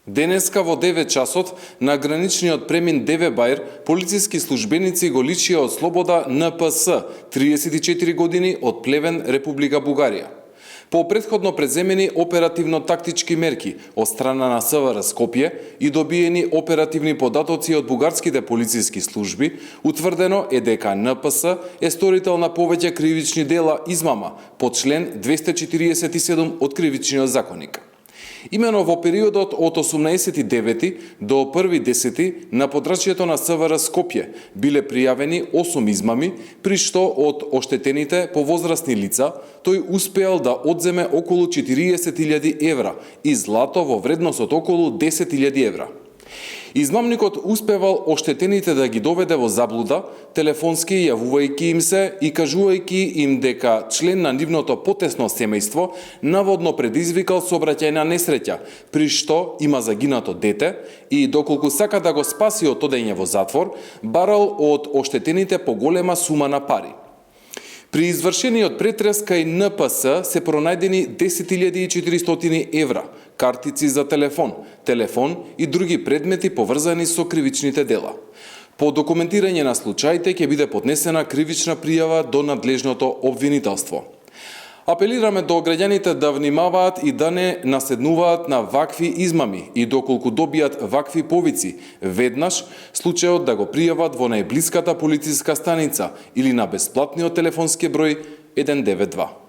Денеска во 9 часот на граничниот премин Деве Бајр полициски службеници го лишија од слобода НПС, 34 години, од Плевен, Република Бугарија. По претходно преземени оперативно-тактички мерки од страна на СВР Скопје и добиени оперативни податоци од бугарските полициски служби, утврдено е дека НПС е сторител на повеќе кривични дела измама по член 247 од Кривичниот законник. Имено во периодот од 18.9. до 1.10. на подрачјето на СВР Скопје биле пријавени 8 измами, при што од оштетените повозрастни лица тој успеал да одземе околу 40.000 евра и злато во вредност од околу 10.000 евра. Измамникот успевал оштетените да ги доведе во заблуда, телефонски јавувајќи им се и кажувајќи им дека член на нивното потесно семејство наводно предизвикал сообраќајна несреќа, при што има загинато дете и доколку сака да го спаси од одење во затвор, барал од оштетените поголема сума на пари. При извршениот претрес кај НПС се пронајдени 10.400 евра, картици за телефон и други предмети поврзани со кривичните дела. По документирање на случаите ќе биде поднесена кривична пријава до надлежното обвинителство. Апелираме до граѓаните да внимаваат и да не наседнуваат на вакви измами и доколку добијат вакви повици, веднаш случајот да го пријават во најблиската полициска станица или на бесплатниот телефонски број 192.